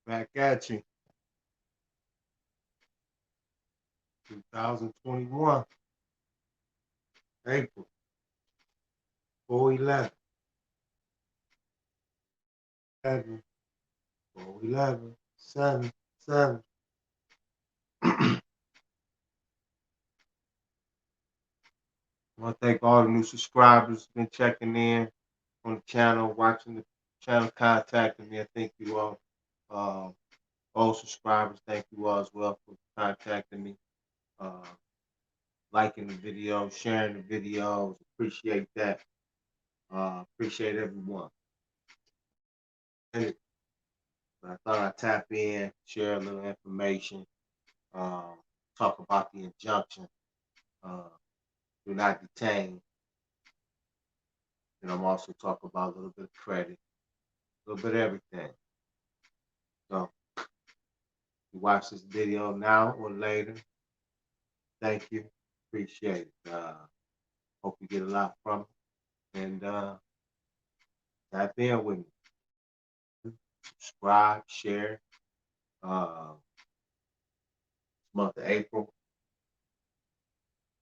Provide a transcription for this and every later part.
Back at you. 2021, April 4/11. 11, 4/11, 7, 7. I want to thank all the new subscribers been checking in on the channel, watching the channel, contacting me. I thank you all. Old subscribers, thank you all as well for contacting me, uh, liking the videos, sharing the videos. Appreciate that. Appreciate everyone. And I thought I'd tap in, share a little information, um, talk about the injunction, uh, do not detain. And I'm also talking about a little bit of credit, a little bit of everything. So you watch this video now or later, thank you. Appreciate it. Hope you get a lot from it. And tap in with me. Subscribe, share. Month of April.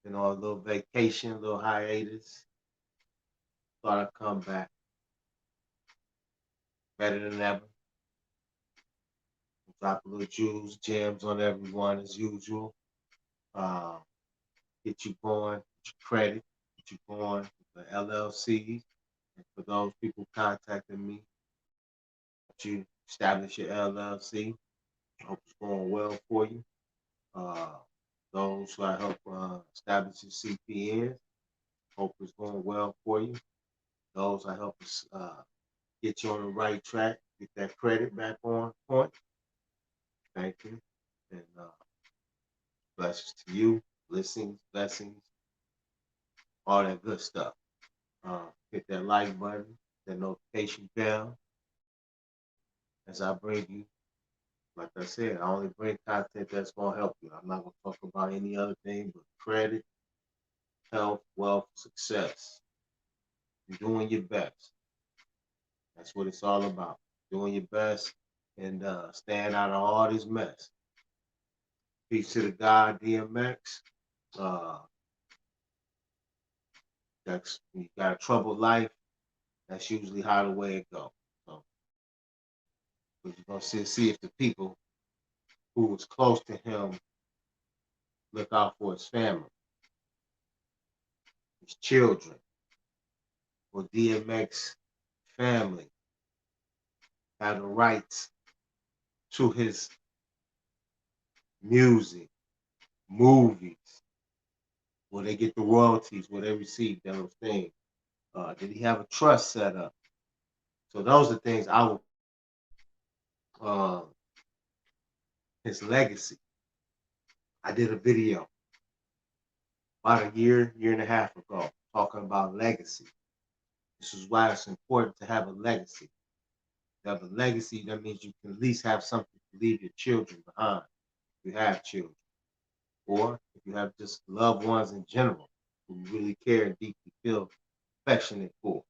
A little vacation, a little hiatus. Thought I'd come back better than ever. Drop a little jewels, gems on everyone as usual. Get you going, get your credit, get you going with the LLCs. And for those people contacting me, you establish your LLC. I hope it's going well for you. Those who I help establish your CPNs, hope it's going well for you. Those I help get you on the right track, get that credit back on point. Thank you. And blessings to you, blessings, all that good stuff. Hit that like button, that notification bell. As I bring you, like I said, I only bring content that's going to help you. I'm not going to talk about any other thing but credit, health, wealth, success. You're doing your best. That's what it's all about. Doing your best and staying out of all this mess. Peace to the God, DMX. That's you got a troubled life. That's usually how the way it goes. So we're gonna see if the people who was close to him look out for his family, his children, or DMX family have the rights to his music, movies, where they get the royalties, where they receive those things. Did he have a trust set up? So those are things I would his legacy. I did a video about a year and a half ago talking about legacy. This is why it's important to have a legacy. To have a legacy, that means you can at least have something to leave your children behind, if you have children. Or if you have just loved ones in general who you really care and deeply feel affectionate for.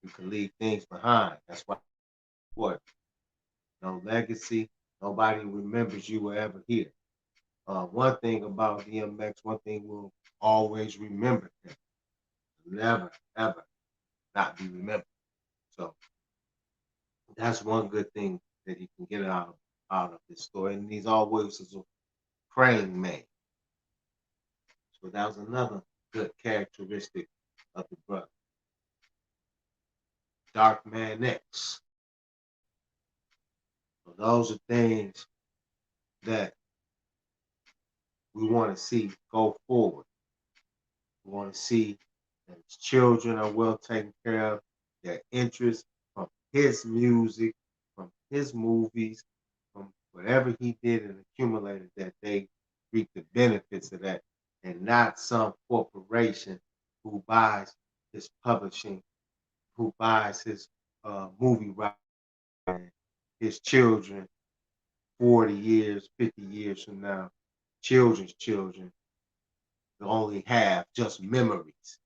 You can leave things behind. That's why it's important. No legacy, nobody remembers you or ever here. One thing about DMX, one thing we'll always remember him. Never, ever not be remembered. So that's one good thing that he can get out of this story. And he's always a praying man. So that was another good characteristic of the brother. Dark Man X. So those are things that we want to see go forward. We want to see that his children are well taken care of, their interests from his music, from his movies, from whatever he did and accumulated, that they reap the benefits of that, and not some corporation who buys his publishing, who buys his movie rights, and his children 40 years, 50 years from now, children's children only have just memories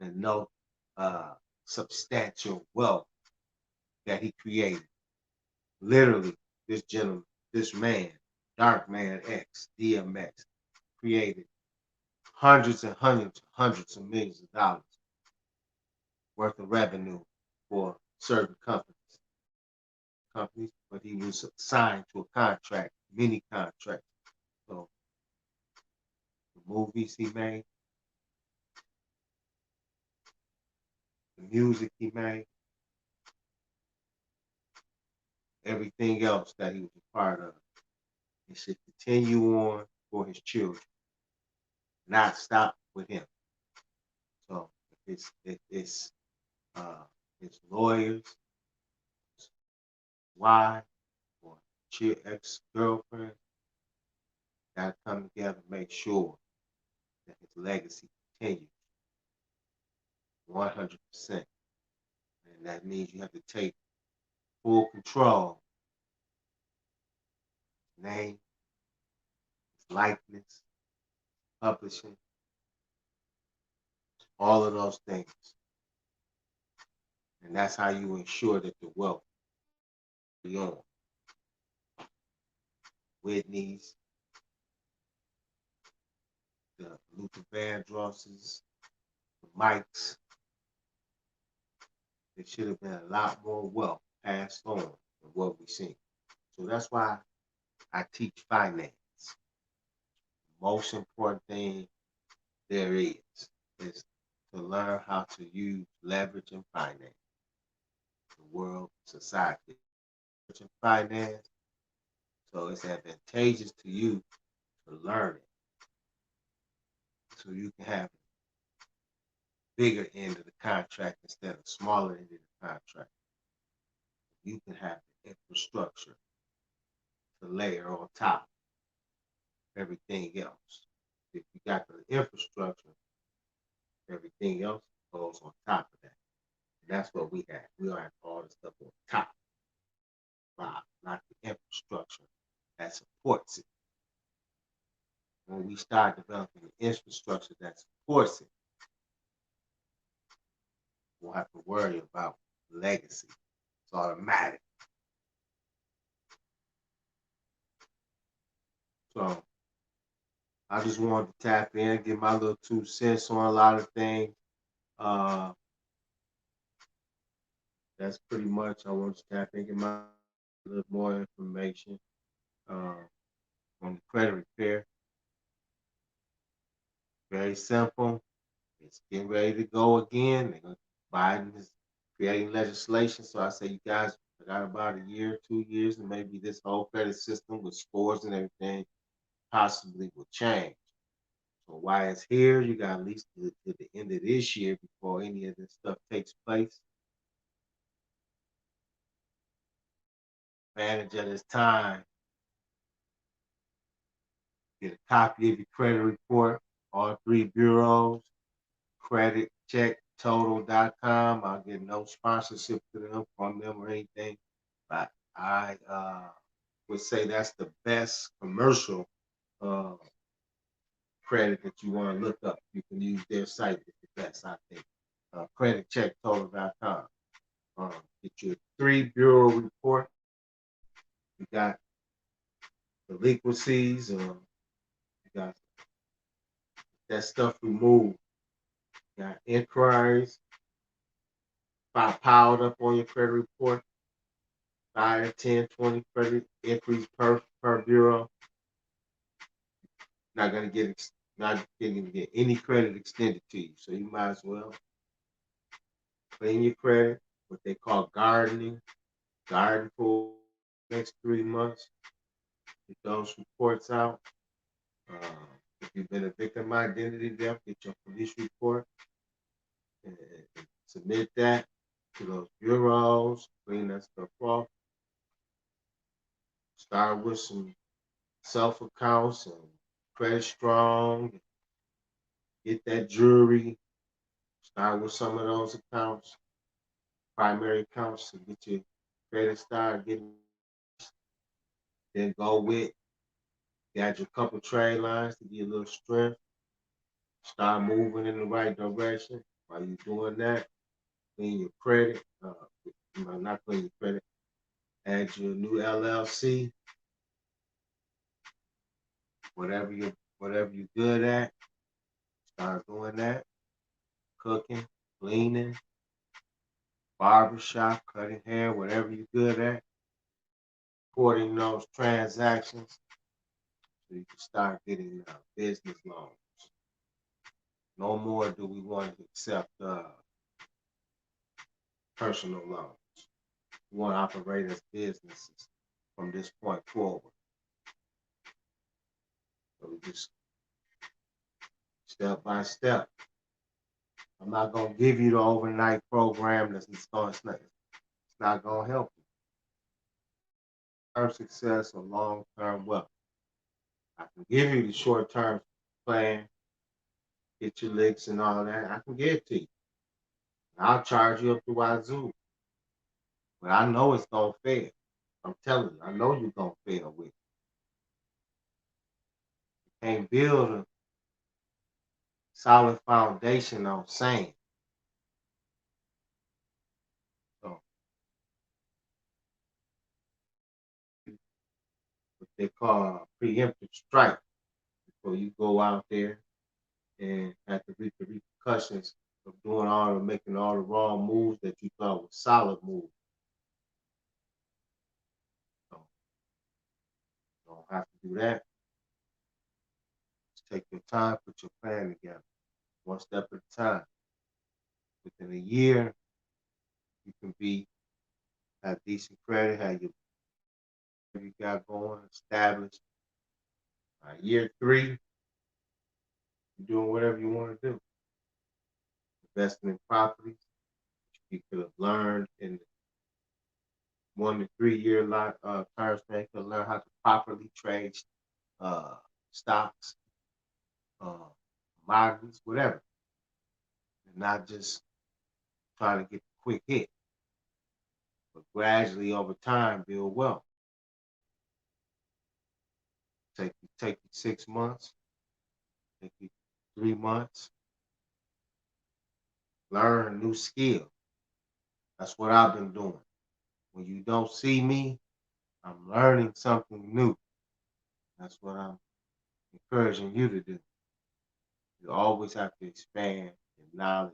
and no substantial wealth that he created. Literally, this gentleman, this man, Dark Man X, DMX, created hundreds and hundreds of millions of dollars worth of revenue for certain companies, but he was signed to a contract, many contracts. So the movies he made, the music he made, everything else that he was a part of, it should continue on for his children, not stop with him. So it's his lawyers, his wife, or ex-girlfriend gotta come together and make sure that his legacy continues 100%. And that means you have to take full control, his name, his likeness, publishing, all of those things. And that's how you ensure that the wealth be on. Whitney's, the Luther Vandrosses, the Mikes. There should have been a lot more wealth passed on than what we've seen. So that's why I teach finance. The most important thing there is to learn how to use leverage and finance. The world, society, leverage and finance. So it's advantageous to you to learn it. So you can have a bigger end of the contract instead of smaller end of the contract. You can have the infrastructure to layer on top of everything else. If you got the infrastructure, everything else goes on top of that. And that's what we have. We don't have all the stuff on top, not the infrastructure that supports it. When we start developing the infrastructure that supports it, we'll have to worry about legacy. It's automatic. So I just wanted to tap in, give my little 2 cents on a lot of things. That's pretty much. I want to tap in, give my a little more information on the credit repair. Very simple. It's getting ready to go again. Biden is creating legislation. So I say, you guys, I got about a year, 2 years, and maybe this whole credit system with scores and everything possibly will change. So while it's here, you got at least to the end of this year before any of this stuff takes place. Advantage of this time. Get a copy of your credit report, all 3 bureaus, creditchecktotal.com. I'll get no sponsorship to them from them or anything, but I would say that's the best commercial credit that you want to look up. You can use their site. It's the best, I think. Creditchecktotal.com. Get your 3 bureau report. You got delinquencies, you got that stuff removed. You got inquiries piled up on your credit report. 5, 10, 20 credit entries per bureau. Not going to get any credit extended to you. So you might as well clean your credit, what they call garden for the next 3 months. Get those reports out. If you've been a victim of identity theft, get your police report and submit that to those bureaus, clean that stuff off. Start with some self accounts and Credit Strong. Get that jewelry. Start with some of those accounts, primary accounts, to get your credit started getting. Then go with, got your couple trade lines to get a little strength. Start moving in the right direction. While you're doing that, clean your credit. Not clean your credit. add your new LLC, whatever you're good at, start doing that. Cooking, cleaning, barbershop, cutting hair, whatever you're good at. Reporting those transactions so you can start getting business loans. No more do we want to accept personal loans. We want to operate as businesses from this point forward. So we just step by step. I'm not going to give you the overnight program it's not going to help you. Long-term success or long-term wealth. I can give you the short-term plan, get your licks and all that. I can give it to you. I'll charge you up to wazoo. But I know it's going to fail. I'm telling you, I know you're going to fail with it. You can't build a solid foundation on sand. So, what they call a preemptive strike before you go out there and have to reap the repercussions of making all the wrong moves that you thought were solid moves. So, you don't have to do that. Just take your time, put your plan together, one step at a time. Within a year, you can have decent credit, have you got going, established. Year 3, you're doing whatever you want to do. Investing in properties, you could have learned in 1 to 3 year term span. You could learn how to properly trade stocks, commodities, whatever, and not just try to get the quick hit, but gradually over time build wealth. Take you 6 months, take you 3 months, learn a new skill. That's what I've been doing. When you don't see me, I'm learning something new. That's what I'm encouraging you to do. You always have to expand your knowledge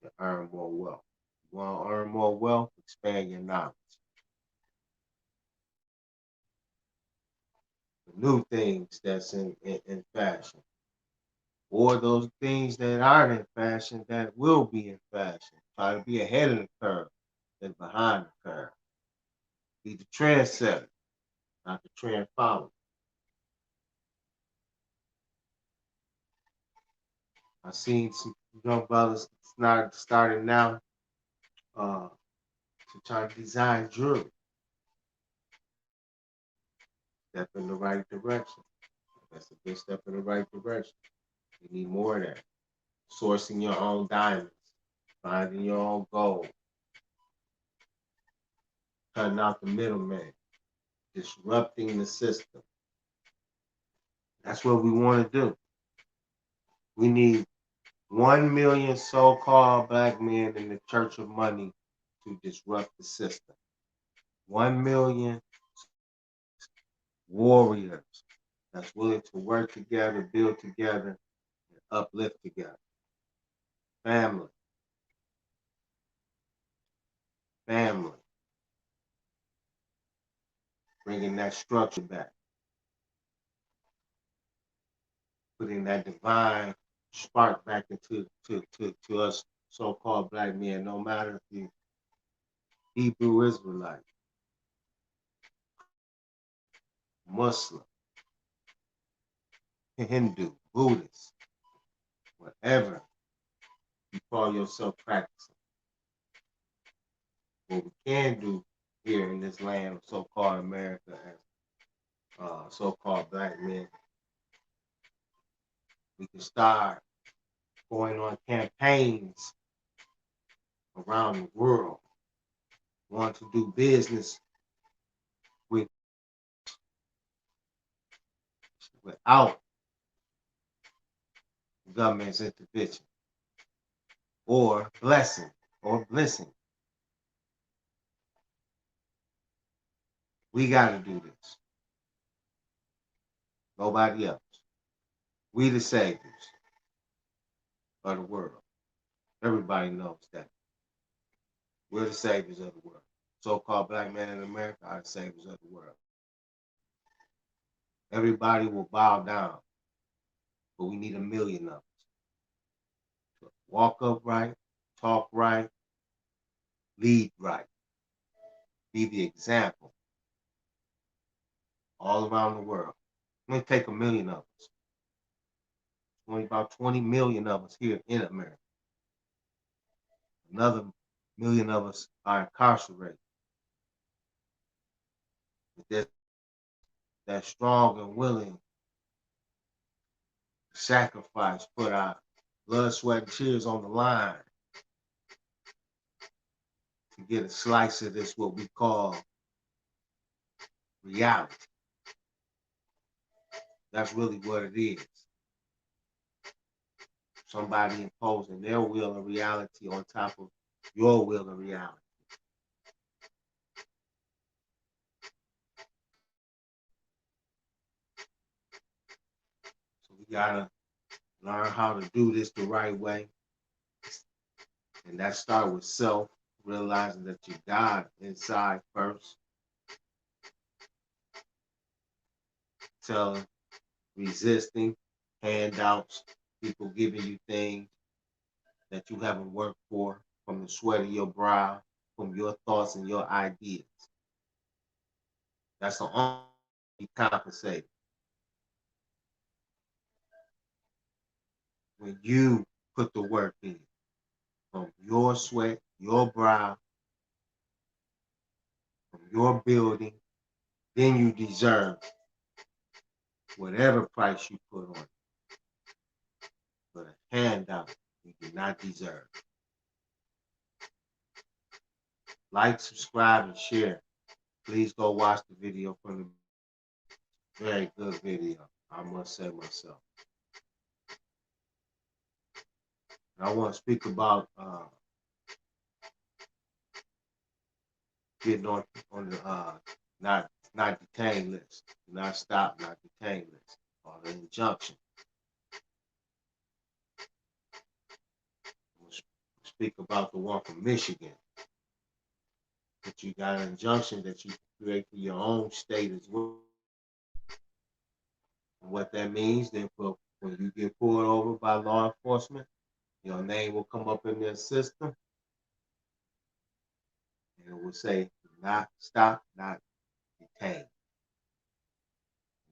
to earn more wealth. You want to earn more wealth, expand your knowledge. The new things that's in fashion, or those things that aren't in fashion that will be in fashion. Try to be ahead of the curve than behind the curve. Be the trendsetter, not the trend follower. I've seen some young brothers starting now to try to design jewelry. Step in the right direction. That's a good step in the right direction. You need more of that. Sourcing your own diamonds, finding your own gold, cutting out the middleman, disrupting the system. That's what we want to do. We need 1 million so-called black men in the church of money to disrupt the system. 1 million warriors that's willing to work together, build together, and uplift together. Family. Bringing that structure back. Putting that divine spark back into to us so-called black men, no matter if you Hebrew Israelite, Muslim, Hindu, Buddhist, whatever you call yourself practicing. What we can do here in this land of so-called America as so-called black men, we can start going on campaigns around the world, want to do business without government's intervention or blessing. We got to do this. Nobody else. We the saviors of the world. Everybody knows that. We're the saviors of the world. So-called black men in America are the saviors of the world. Everybody will bow down, but we need 1 million of us. So walk upright, talk right, lead right, be the example all around the world. It's going to take 1 million of us. Only about 20 million of us here in America. Another 1 million of us are incarcerated. But they're strong and willing to sacrifice, put our blood, sweat, and tears on the line to get a slice of this, what we call reality. That's really what it is. Somebody imposing their will and reality on top of your will and reality. So we gotta learn how to do this the right way. And that starts with self, realizing that you God inside first. Telling, resisting, handouts, people giving you things that you haven't worked for from the sweat of your brow, from your thoughts and your ideas. That's the only way you compensate. When you put the work in from your sweat, your brow, from your building, then you deserve whatever price you put on it. But a handout you do not deserve. Like, subscribe, and share. Please go watch the video from the very good video, I must say myself. And I want to speak about getting on the not detained list, not stop, not detained list, or the injunction. We'll speak about the one from Michigan. That you got an injunction that you create for your own state as well. And what that means, then when you get pulled over by law enforcement, your name will come up in their system, and it will say, not stop, not detain.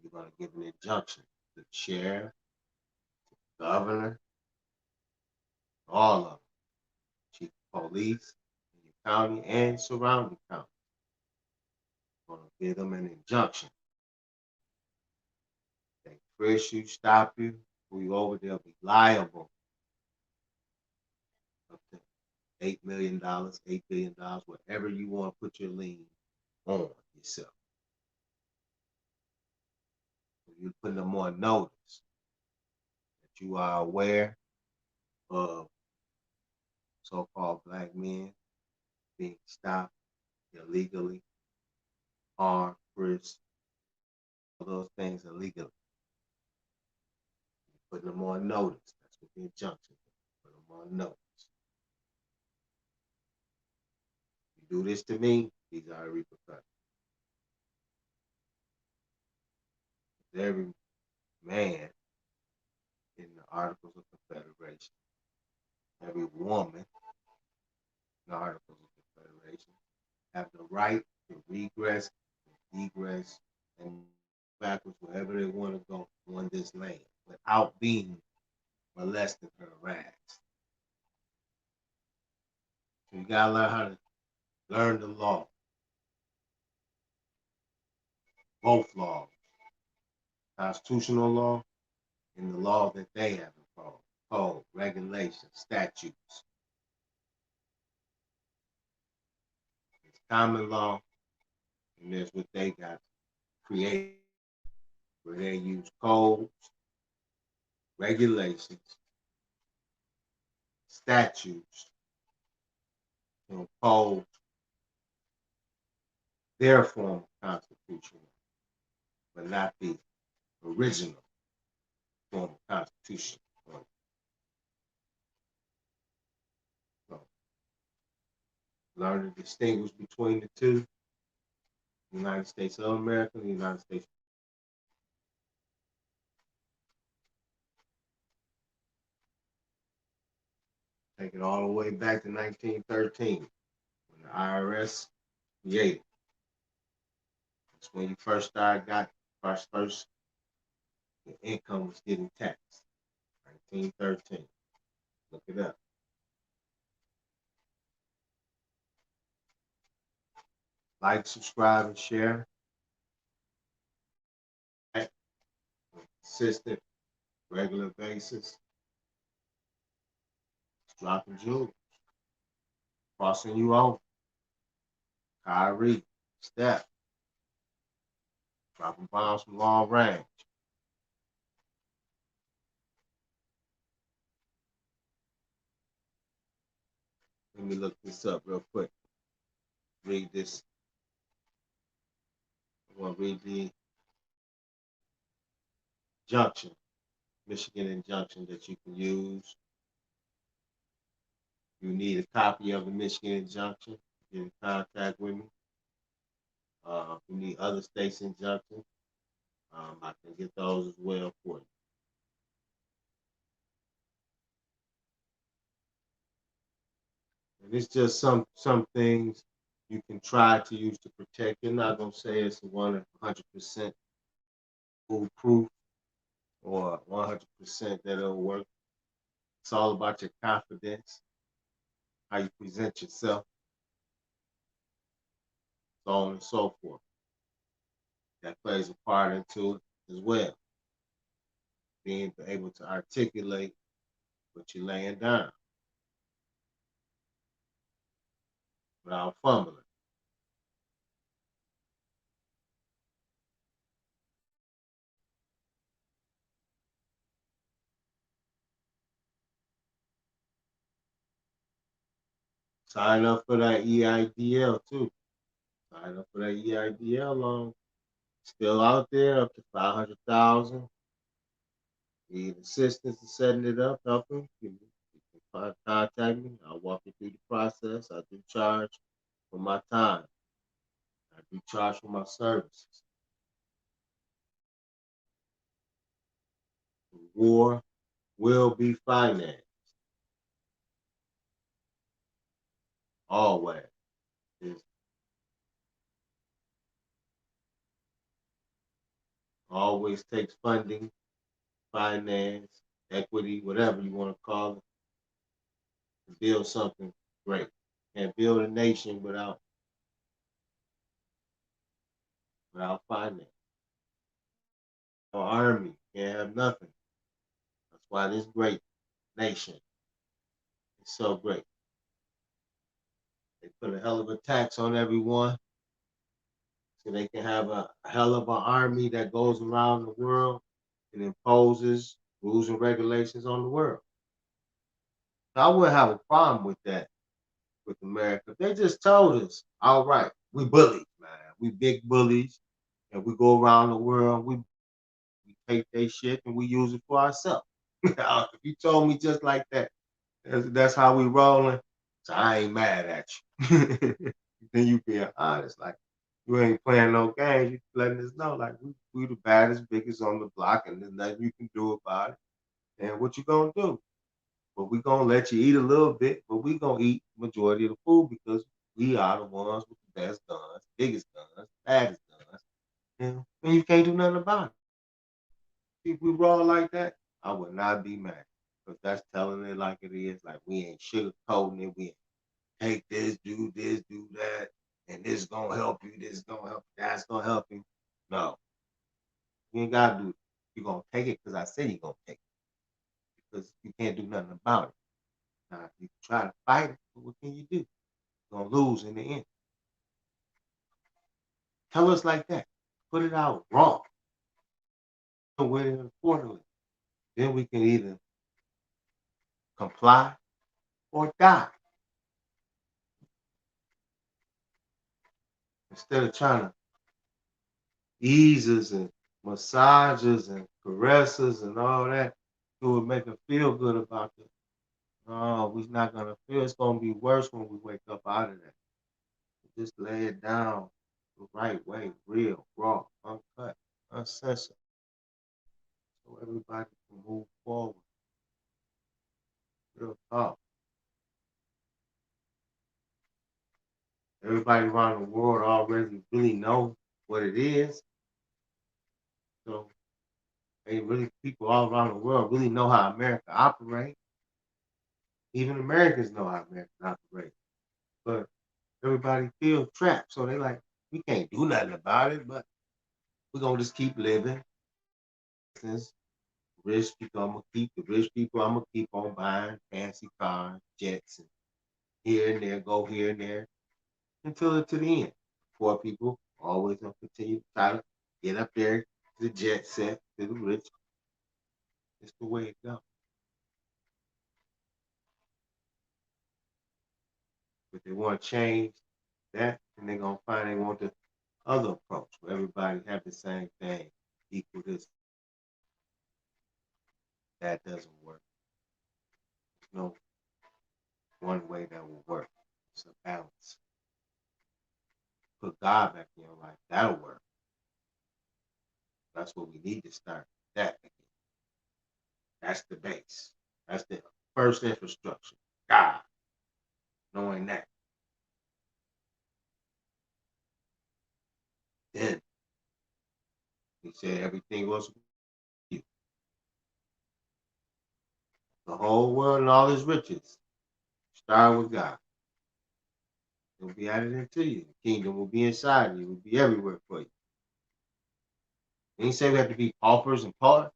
You're going to give an injunction to the sheriff, the governor, all of them, chief of police in your county and surrounding counties. You're going to give them an injunction. They frisk you, stop you, pull you over, they'll be liable up to $8 million, $8 billion, whatever you want to put your lien on yourself. So you're putting them on notice that you are aware of so-called black men being stopped illegally, armed, frisked, all those things illegally. You're putting them on notice. That's what the injunction is. Put them on notice. You do this to me, these are the repercussions. Every man in the Articles of Confederation, every woman in the Articles of Confederation have the right to regress, and egress, and backwards wherever they want to go on this land without being molested or harassed. So you gotta learn how to learn the law, both laws, constitutional law and the law that they have imposed, code, regulations, statutes. It's common law, and there's what they got created, where they use codes, regulations, statutes to impose their form of constitution, but not the original form of constitution. So learn to distinguish between the two: the United States of America and the United States. Take it all the way back to 1913 when the IRS created. That's when you first got first your income was getting taxed. 1913. Look it up. Like, subscribe, and share. Consistent, regular basis. Dropping jewels. Crossing you over. Kyrie, Steph. Dropping bombs from long range. Let me look this up real quick. Read this. I want to read the injunction, Michigan injunction that you can use. You need a copy of the Michigan injunction. Get in contact with me. If you need other states' injunctions, I can get those as well for you. And it's just some things you can try to use to protect. You're not gonna say it's 100% foolproof or 100% that it'll work. It's all about your confidence, how you present yourself, so on and so forth. That plays a part into it as well. Being able to articulate what you're laying down without fumbling. Sign up for that EIDL too. Sign up for that EIDL loan. Still out there, up to 500,000. Need assistance in setting it up, helping. You can contact me. I'll walk you through the process. I do charge for my time. I do charge for my services. The war will be financed. Always. It always takes funding, finance, equity, whatever you want to call it, to build something great. Can't build a nation without finance. No army, can't have nothing. That's why this great nation is so great. They put a hell of a tax on everyone so they can have a hell of an army that goes around the world and imposes rules and regulations on the world. Now, I wouldn't have a problem with that with America. They just told us, all right, we bullies, man. We big bullies, and we go around the world. We take their shit and we use it for ourselves. If you told me just like that, that's how we rolling. So I ain't mad at you. Then you being honest, like you ain't playing no games. You letting us know, like we the baddest, biggest on the block, and there's nothing you can do about it. And what you gonna do? But we gonna let you eat a little bit, but we gonna eat the majority of the food because we are the ones with the best guns, biggest guns, baddest guns. And you can't do nothing about it. If we roll like that, I would not be mad. Because that's telling it like it is. Like we ain't sugarcoating it. We ain't take this, do that, and this gonna help you, this gonna help you, that's gonna help you. No. You ain't gotta do it. You're gonna take it because I said you're gonna take it. Because you can't do nothing about it. Now if you try to fight it, what can you do? You're gonna lose in the end. Tell us like that. Put it out raw. Win it accordingly. Then we can either comply or die. Instead of trying to ease us and massage us and caress us and all that, it would make us feel good about it. No, we're not gonna feel. It's gonna be worse when we wake up out of that. Just lay it down the right way, real, raw, uncut, uncensored, so everybody can move forward. Real talk. Everybody around the world already really know what it is. So really people all around the world really know how America operates. Even Americans know how America operates. But everybody feels trapped. So they like, we can't do nothing about it, but we're gonna just keep living. Since rich people, I'm gonna keep the rich people, I'm gonna keep on buying fancy cars, jets, and here and there, go here and there until to the end. Poor people always gonna continue to try to get up there to the jet set, to the rich. It's the way it goes. But they want to change that, and they're gonna find they want the other approach where everybody have the same thing, equal this. That doesn't work. There's no one way that will work. It's a balance. Put God back in your life. That'll work. That's what we need to start. That again. That's the base. That's the first infrastructure. God. Knowing that. Then he said everything was you. The whole world and all its riches. Start with God. It'll be added into you. The kingdom will be inside you. It will be everywhere for you. He didn't say we have to be paupers and poor.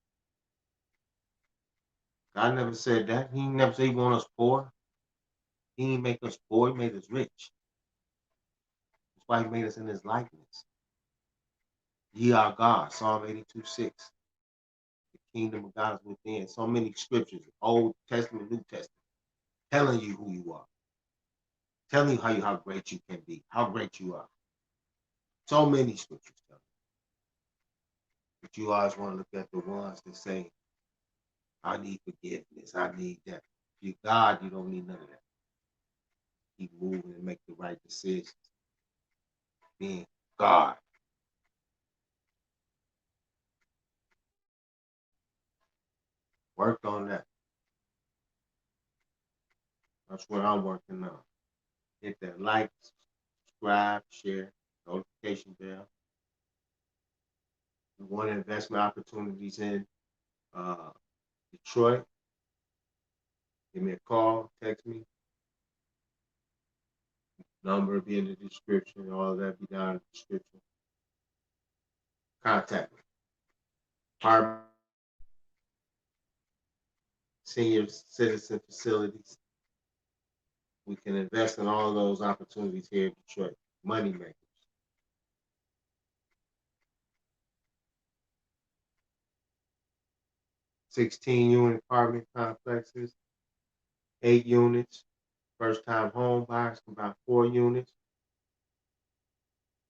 God never said that. He never said he want us poor. He didn't make us poor. He made us rich. That's why he made us in his likeness. Ye are God. Psalm 82:6. The kingdom of God is within. So many scriptures, Old Testament, New Testament, telling you who you are. Telling you how great you can be, how great you are. So many scriptures tell you. But you always want to look at the ones that say, I need forgiveness. I need that. If you're God, you don't need none of that. Keep moving and make the right decisions. Being God. Work on that. That's what I'm working on. Hit that like, subscribe, share, notification bell. We want investment opportunities in Detroit. Give me a call, text me. Number will be in the description. All of that be down in the description. Contact me. Apartment, senior citizen facilities. We can invest in all of those opportunities here in Detroit. Money makers. 16-unit apartment complexes, 8 units. First time home buyers can buy 4 units,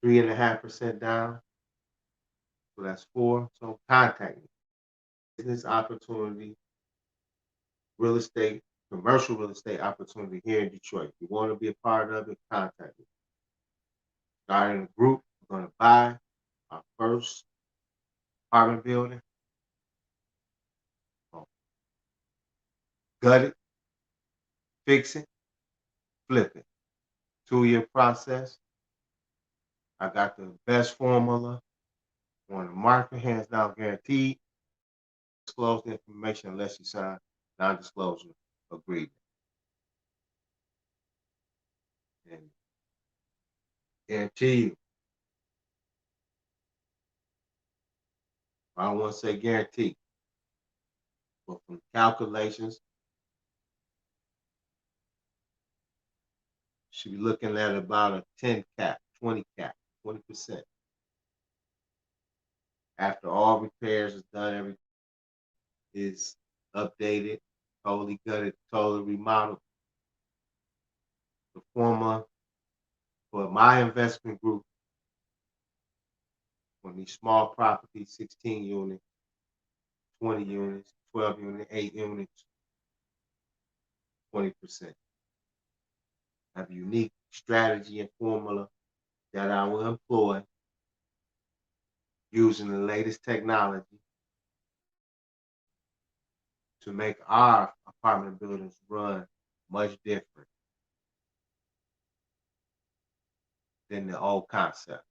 3.5% down. So that's 4. So contact me. Business opportunity, real estate, commercial real estate opportunity here in Detroit. If you want to be a part of it, contact me. Starting a group, we're going to buy our first apartment building. Gut it, fix it, flip it. 2-year process. I got the best formula on the market, hands down guaranteed. Disclose the information unless you sign non-disclosure agreement. And guarantee you, I don't want to say guarantee, but from calculations, should be looking at about a 10 cap, 20 cap, 20%. After all repairs is done, everything is updated, totally gutted, totally remodeled. The formula for my investment group on these small properties, 16 units, 20 units, 12 units, 8 units, 20%. I have a unique strategy and formula that I will employ using the latest technology to make our apartment buildings run much different than the old concept.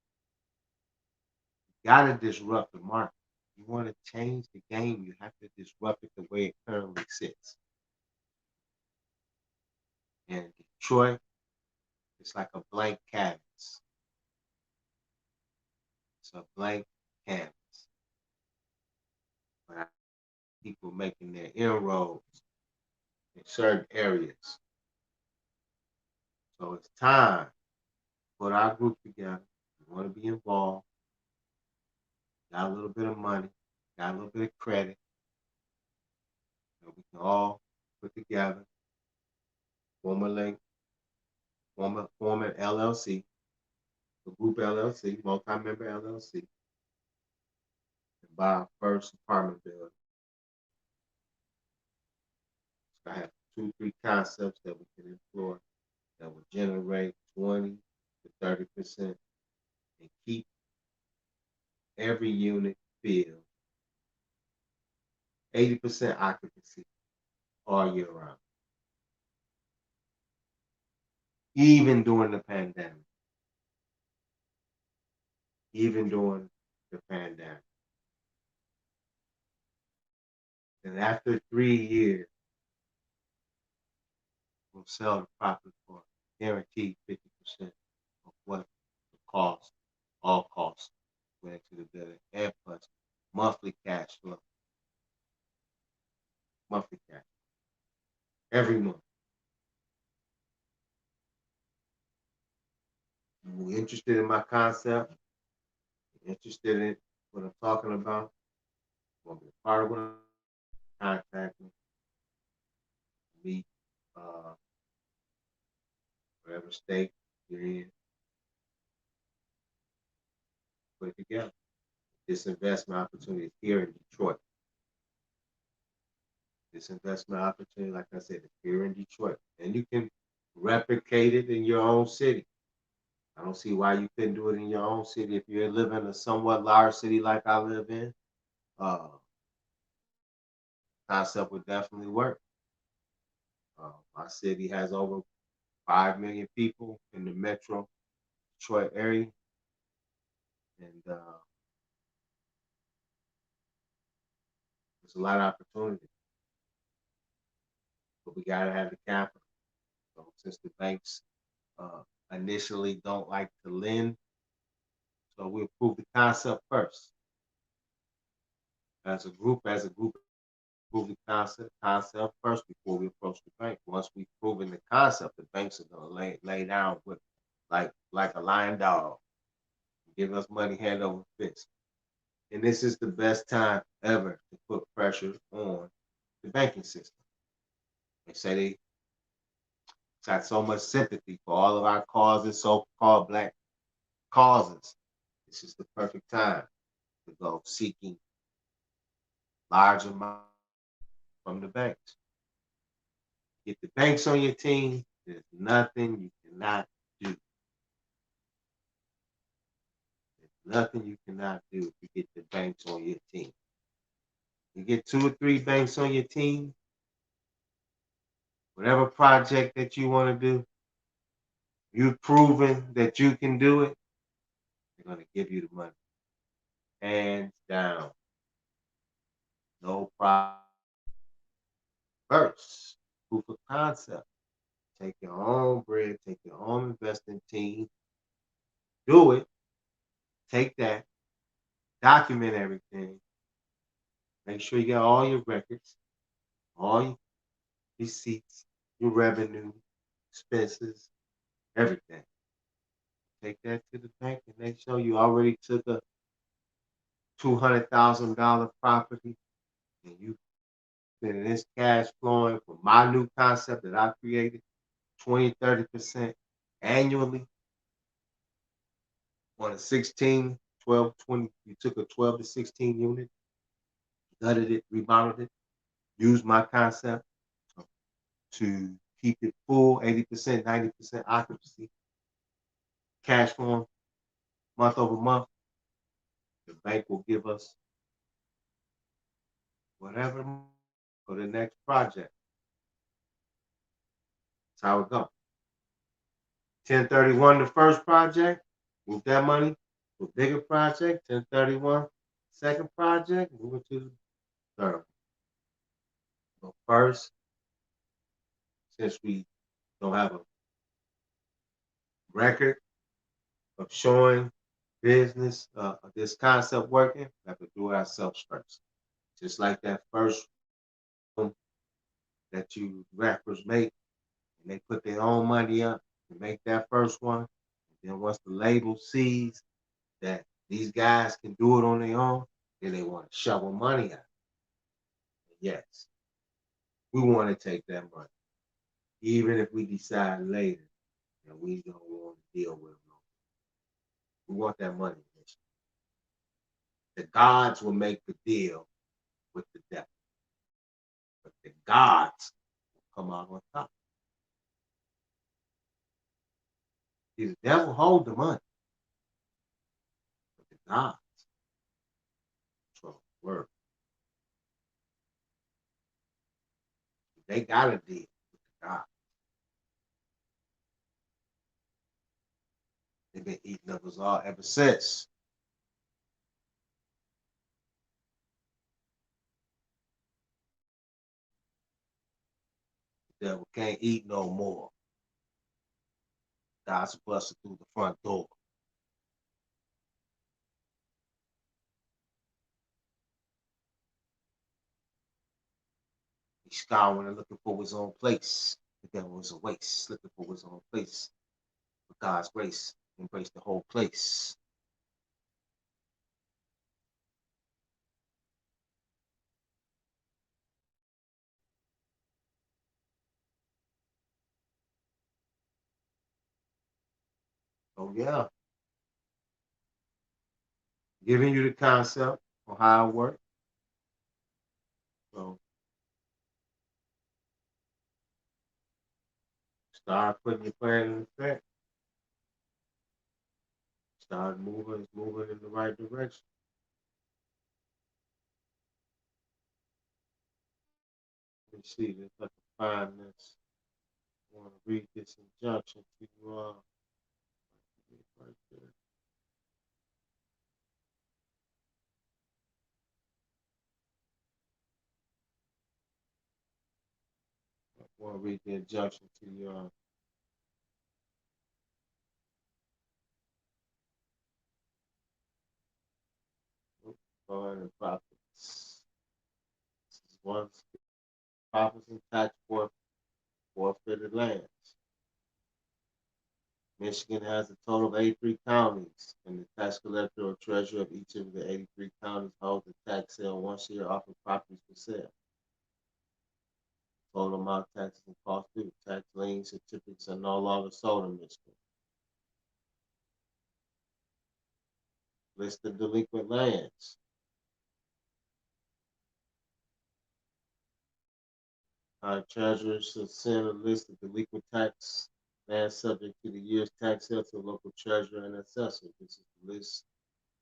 You got to disrupt the market. You want to change the game, you have to disrupt it the way it currently sits. And Detroit, it's like a blank canvas. It's a blank canvas. But people making their inroads in certain areas. So it's time to put our group together. We want to be involved. Got a little bit of money, got a little bit of credit. We can all put together, form an LLC, a group LLC, multi-member LLC, and buy our first apartment building. So I have 2-3 concepts that we can employ that will generate 20 to 30% and keep every unit filled, 80% occupancy all year round, even during the pandemic. Even during the pandemic. And after 3 years, we'll sell the property for guaranteed 50% of what the cost, all costs went into the building, and plus monthly cash flow. Monthly cash. Every month. If you're interested in my concept, interested in what I'm talking about, want to be a part of what I'm contact me. Meet whatever state you're in. Put it together. This investment opportunity is here in Detroit. This investment opportunity, like I said, is here in Detroit. And you can replicate it in your own city. I don't see why you couldn't do it in your own city if you're living in a somewhat large city like I live in. Concept would definitely work. My city has over 5 million people in the metro Detroit area. And there's a lot of opportunity. But we got to have the capital. So since the banks initially don't like to lend, so we'll prove the concept first. As a group, prove the concept first before we approach the bank. Once we've proven the concept, the banks are gonna lay down with like a lion dog, give us money hand over fist. And this is the best time ever to put pressure on the banking system. They say they got so much sympathy for all of our causes, so-called black causes. This is the perfect time to go seeking large amounts from the banks. Get the banks on your team, there's nothing you cannot do. There's nothing you cannot do if you get the banks on your team. You get 2 or 3 banks on your team, whatever project that you want to do, you've proven that you can do it, they're going to give you the money. Hands down. No problem. First, proof of concept. Take your own bread, take your own investing team, do it, take that, document everything, make sure you got all your records, all your receipts, your revenue, expenses, everything. Take that to the bank and they show you already took a $200,000 property and you been this cash flowing for my new concept that I created, 20-30% annually on a 16, you took a 12 to 16 unit, gutted it, remodeled it, used my concept to keep it full, 80%, 90% occupancy, cash flow month over month. The bank will give us whatever for the next project. That's how it goes. 1031, the first project, move that money to a bigger project. 1031, second project, move it to the third. But first, since we don't have a record of showing business, this concept working, we have to do it ourselves first. Just like that first one that you rappers make, and they put their own money up to make that first one. And then once the label sees that these guys can do it on their own, then they want to shovel money out. Yes, we want to take that money, even if we decide later that we don't want to deal with them. We want that money. The gods will make the deal with the devil, but the gods will come out on top. See, the devil hold the money, but the gods control the word. They got to deal with the gods. They've been eating up us all ever since. The devil can't eat no more. God's busted through the front door. He's scouring and looking for his own place. The devil is a waste, looking for his own place. With God's grace, embrace the whole place. So yeah, giving you the concept of how it works. So start putting your plan in effect. Start moving in the right direction. Let me see if I can find this. I want to read this injunction to you all. Right there. I want to read the injunction to you all. And profits. This is one profits and tax forfeited lands. Michigan has a total of 83 counties, and the tax collector or treasurer of each of the 83 counties holds a tax sale once a year off of properties for sale. Total amount of taxes and costs due. Tax lien certificates are no longer sold in Michigan. List of delinquent lands. Our treasurer shall send a list of delinquent tax lands subject to the year's tax sale to the local treasurer and assessor. This is the list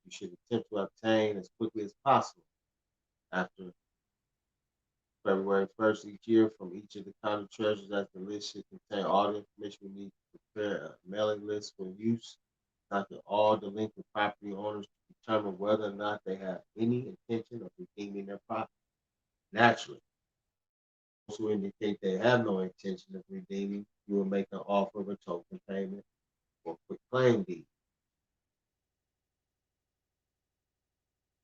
you should attempt to obtain as quickly as possible after February 1st each year from each of the county treasurers. As the list should contain all the information we need to prepare a mailing list for use. After all delinquent property owners to determine whether or not they have any intention of redeeming their property. Naturally, those who indicate they have no intention of redeeming, you will make an offer of a token payment or quick claim deed.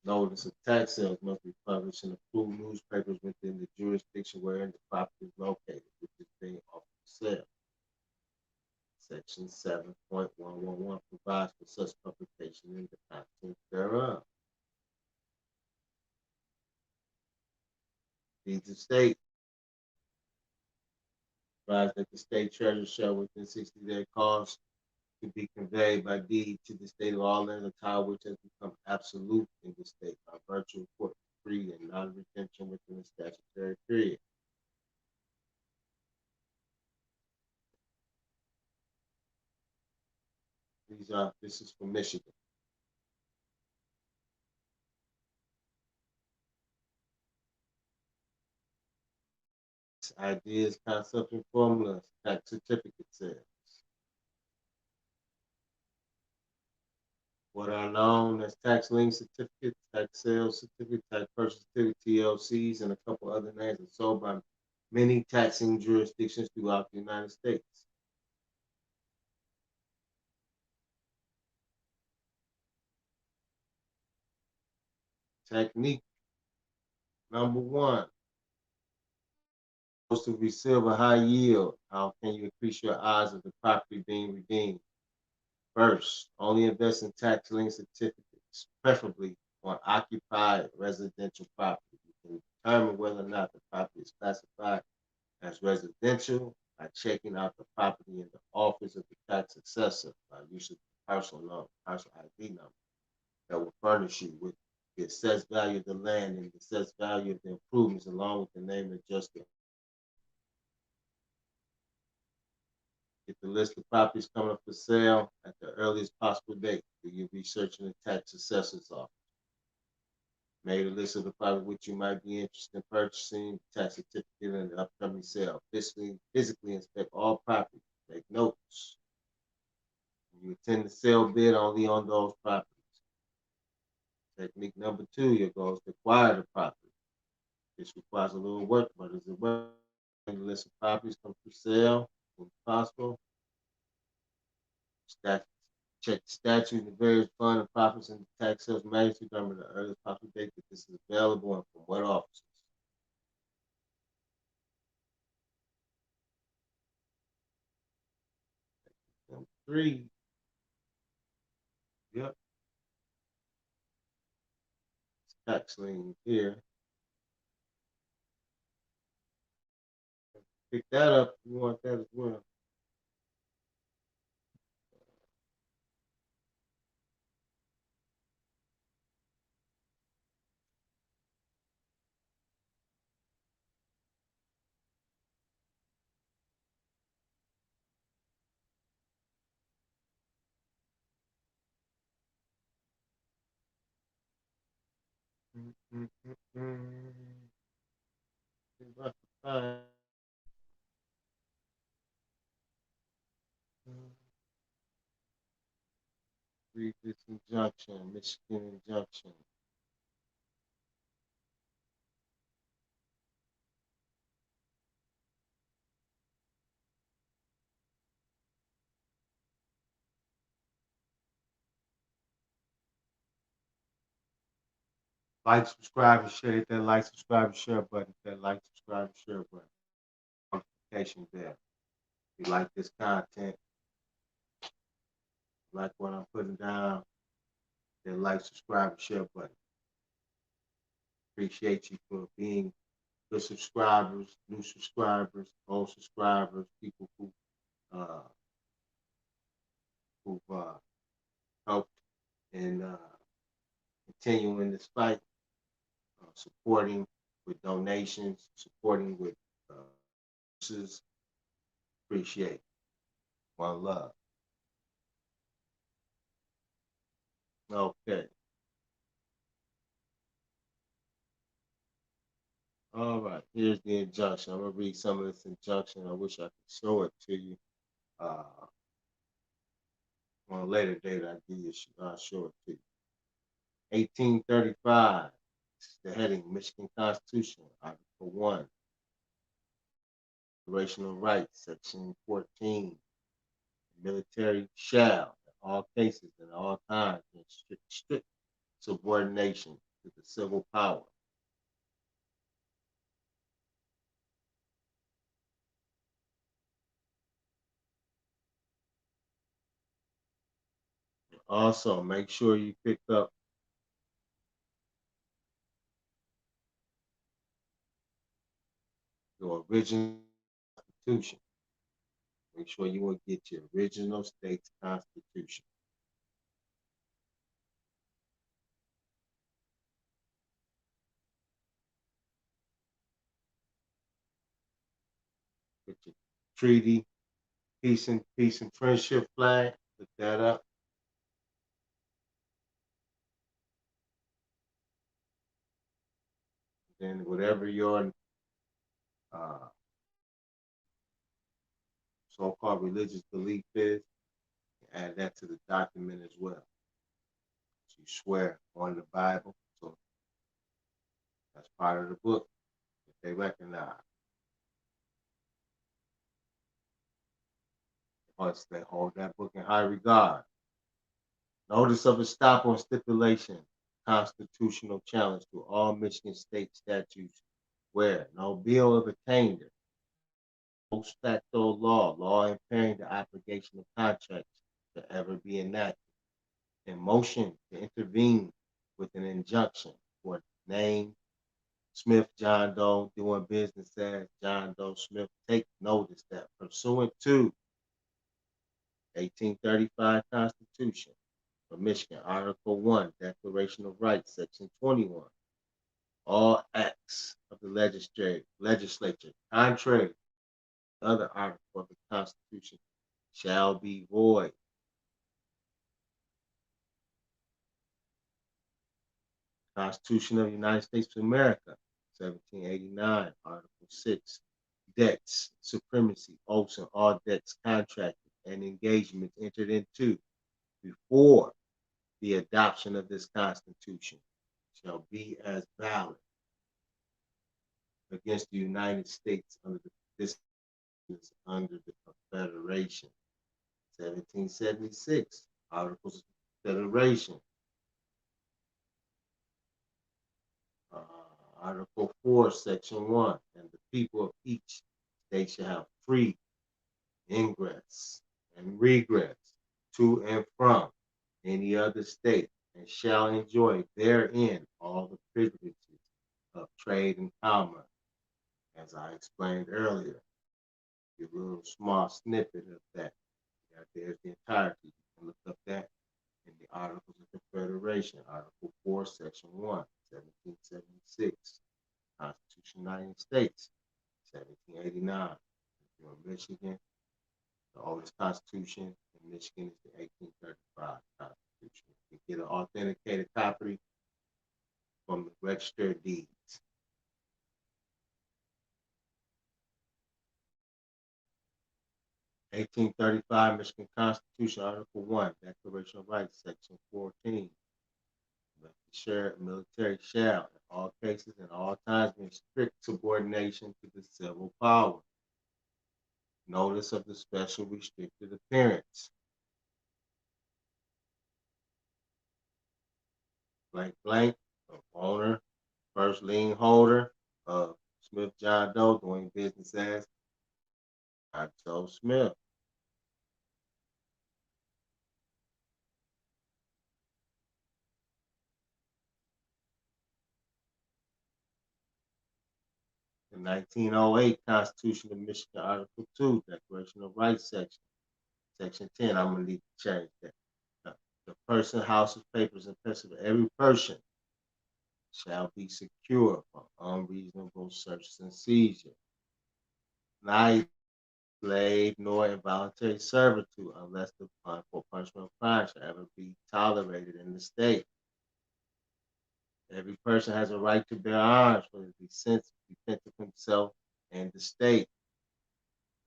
Notice of tax sales must be published in approved newspapers within the jurisdiction wherein the property is located, which is being offered for sale. Section 7.111 provides for such publication in the contents thereof. Deeds of state provides that the state treasurer shall within 60-day cause to be conveyed by deed to the state of all lands, a title which has become absolute in the state by virtue of court decree and non-retention within the statutory period. This is from Michigan. Ideas, concepts, and formulas, tax certificate sales. What are known as tax lien certificates, tax sales certificates, tax purchase certificates, TLCs, and a couple other names are sold by many taxing jurisdictions throughout the United States. Technique number one, to receive a high yield. How can you increase your odds of the property being redeemed? First, only invest in tax lien certificates, preferably on occupied residential property. You can determine whether or not the property is classified as residential by checking out the property in the office of the tax assessor by use of the parcel ID number that will furnish you with the assessed value of the land and the assessed value of the improvements along with the name and adjustment. Get the list of properties coming up for sale at the earliest possible date. Do your research in the tax assessor's office. Made a list of the property which you might be interested in purchasing, tax certificate, and the upcoming sale. Physically inspect all properties. Make notes. You attend the sale bid only on those properties. Technique number two, your goal is to acquire the property. This requires a little work, but is it worth it? The list of properties come for sale when possible. Check the statute and the various fund and profits and the tax sales matters to determine the earliest possible date that this is available and from what offices. Number three, yep, tax lien here. Pick that up if you want that as well. Read this injunction, Michigan injunction. Like, subscribe, and share. Hit that like, subscribe, and share button. Hit that like, subscribe, and share button. Notification bell. If you like this content, like what I'm putting down, hit like, subscribe, and share button. Appreciate you for being good subscribers, new subscribers, old subscribers, people uh, who've helped in continuing this fight, supporting with donations, supporting with purchases. Appreciate it. One love. Okay. All right. Here's the injunction. I'm gonna read some of this injunction. I wish I could show it to you. On a later date, I'll show it to you. 1835. The heading: Michigan Constitution, Article 1. Declaration of Rights, Section 14. Military shall, in all cases and all times, in strict subordination to the civil power. Also, make sure you pick up your original Constitution. Make sure you will get your original state's constitution. Get your treaty, peace and friendship flag. Look that up. Then whatever your so-called religious belief is, add that to the document as well. So you swear on the Bible, so that's part of the book that they recognize. Once they hold that book in high regard. Notice of estoppel and stipulation, constitutional challenge to all Michigan state statutes where no bill of attainder, post facto law impairing the obligation of contracts to ever be enacted, and motion to intervene with an injunction for name Smith John Doe doing business as John Doe Smith. Take notice that pursuant to 1835 Constitution of Michigan, Article 1, Declaration of Rights, Section 21, all acts of the legislature contrary to other article of the Constitution shall be void. Constitution of the United States of America, 1789, Article 6, debts, supremacy, oaths, and all debts contracted and engagements entered into before the adoption of this Constitution shall be as valid against the United States under the Confederation. 1776, Articles of Confederation. Article 4, Section 1, and the people of each state shall have free ingress and regress to and from any other state, and shall enjoy therein all the privileges of trade and commerce, as I explained earlier. A little small snippet of that. There's the entirety. You can look up that in the Articles of Confederation, Article 4, Section 1, 1776, Constitution of the United States, 1789. If you're in Michigan, the oldest Constitution in Michigan is the 1835 Constitution. You can get an authenticated copy from the Register of Deeds. (1835) Michigan Constitution, Article 1, Declaration of Rights, Section 14. Military shall, in all cases and all times, be in strict subordination to the civil power. Notice of the special restricted appearance. Blank, blank, owner, first lien holder of Smith John Doe doing business as John Doe Smith. The 1908 Constitution of Michigan, Article 2, Declaration of Rights Section 10. I'm going to need to change that. The person, houses, papers, and pencils of every person shall be secure from unreasonable searches and seizure. Neither slave nor involuntary servitude, unless the fine for punishment of crime shall ever be tolerated in the state. Every person has a right to bear arms for the defense of himself and the state.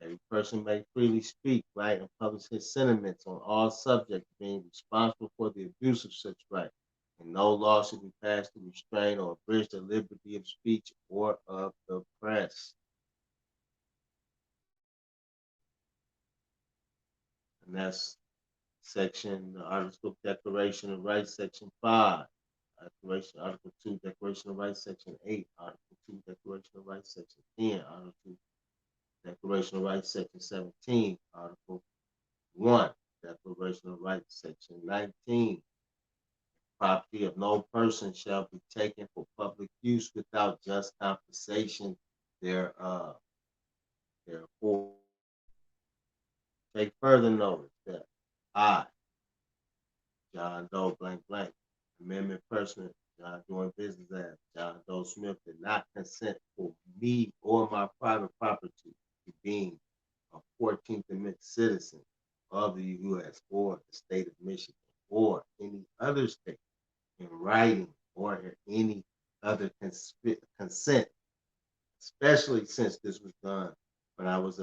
Every person may freely speak, write, and publish his sentiments on all subjects, being responsible for the abuse of such right. And no law should be passed to restrain or abridge the liberty of speech or of the press. And that's section, the Article Declaration of Rights, Section 5. Article 2, Declaration of Rights, Section 8. Article 2, Declaration of Rights, Section 10. Article 2, Declaration of Rights, Section 17. Article 1, Declaration of Rights, Section 19. Property of no person shall be taken for public use without just compensation thereof. Therefore, Take further notice that I, John Doe blank blank, amendment person, John doing business as John Doe Smith, did not consent for me or my private property to being a 14th Amendment citizen of the U.S. or the state of Michigan or any other state in writing or any other consent, especially since this was done when I was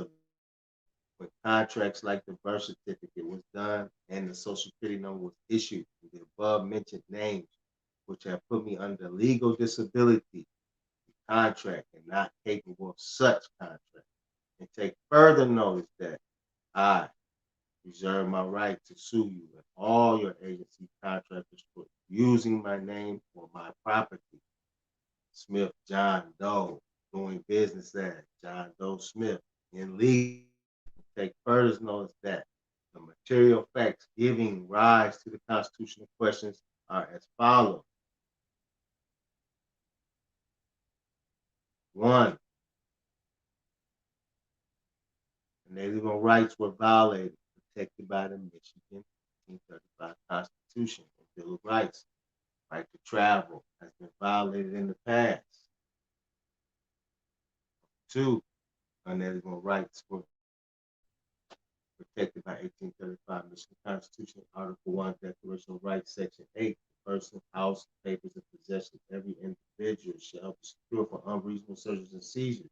when contracts like the birth certificate was done and the social security number was issued, the above mentioned names, which have put me under legal disability contract and not capable of such contract. And take further notice that I reserve my right to sue you and all your agency contractors for using my name or my property. Smith John Doe, doing business as John Doe Smith, in legal. Take further notice that the material facts giving rise to the constitutional questions are as follows. 1, inalienable rights were violated, protected by the Michigan 1935 Constitution and Bill of Rights. Right to travel has been violated in the past. 2, unalienable rights were protected by 1835 Michigan Constitution, Article 1, Declaration of Rights, Section 8. The person, house, papers, and possession of every individual shall be secure from unreasonable searches and seizures,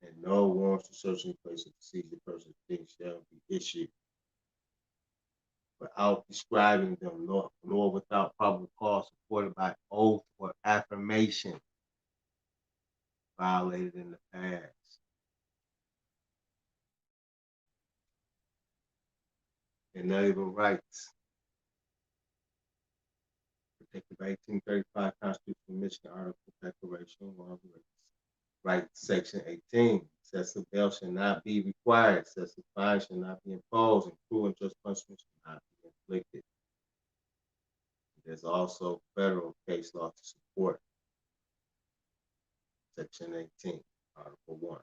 and no warrants to search any place of the seizure person's things shall be issued without describing them, nor without probable cause supported by oath or affirmation violated in the past. Inalienable rights protected by 1835 Constitution of Michigan Article Declaration of Rights, Section 18. Excessive bail shall not be required. Excessive fine shall not be imposed, and cruel and just punishment shall not be inflicted. There's also federal case law to support Section 18, Article 1.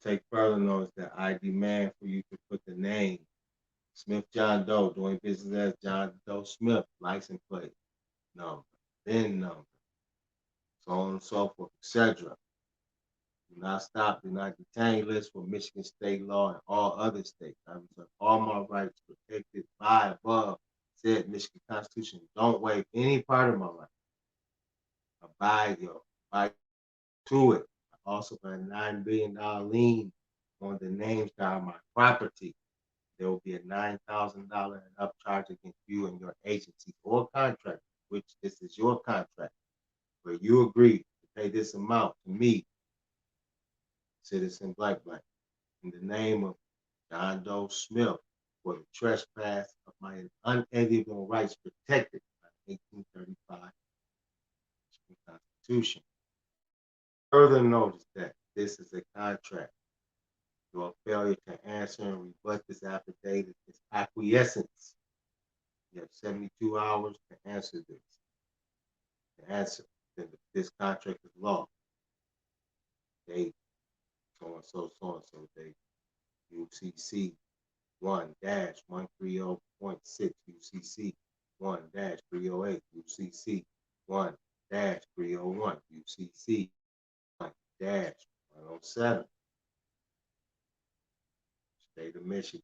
Take further notice that I demand for you to put the name Smith John Doe, doing business as John Doe Smith, license plate number, VIN number, so on and so forth, etc. Do not stop, do not detain list for Michigan state law and all other states. I reserve all my rights protected by above said Michigan Constitution. Don't waive any part of my right. Abide to it. I also got a $9 billion lien on the names that are my property. There will be a $9,000 upcharge against you and your agency or contract, which this is your contract, where you agree to pay this amount to me, citizen blank blank, in the name of John Doe Smith for the trespass of my unalienable rights protected by the 1835 Constitution. Further notice that this is a contract. Your failure to answer and rebut this affidavit is acquiescence. You have 72 hours to answer this. The answer that this contract is law. Date so and so date. UCC 1-130.6 UCC 1-308 UCC 1-301 UCC 1-107 State of Michigan,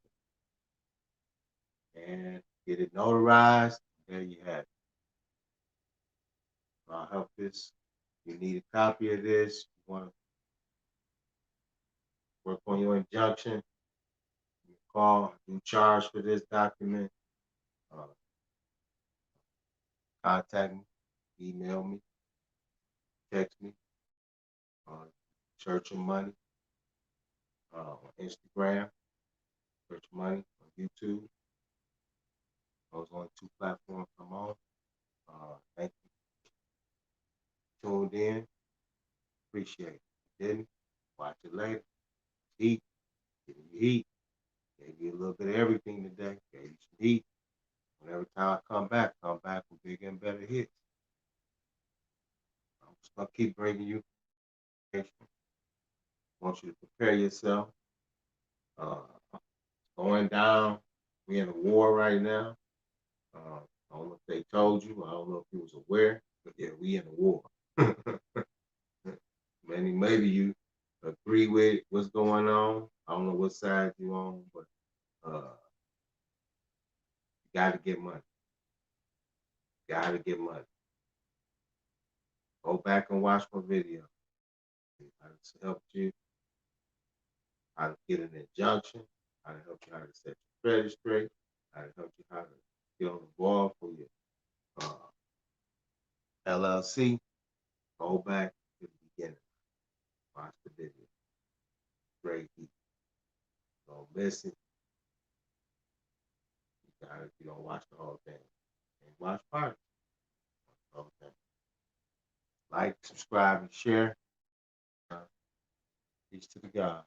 and get it notarized. There you have it. I'll help this. You need a copy of this. You want to work on your injunction, you call, do charge for this document. Contact me, email me, text me, Church of Money on Instagram, Church of Money on YouTube. Those only 2 platforms I'm on. Thank you. Tuned in. Appreciate it. Didn't? Watch it later. Heat. Giving you heat. Gave you a little bit of everything today. Gave you some heat. And every time I come back with bigger and better hits. I'm just going to keep bringing you information. want you to prepare yourself. Going down. We in a war right now. I don't know if they told you. I don't know if you was aware, but yeah, we in a war. Maybe you agree with what's going on. I don't know what side you on, but you got to get money. Got to get money. Go back and watch my video. I just helped you how to get an injunction, how to help you how to set your credit straight, how to help you how to get on the ball for your LLC. Go back to the beginning. Watch the video. Great people. Don't miss it. You don't watch the whole thing. And watch part. Okay. Like, subscribe, and share. Peace to the God.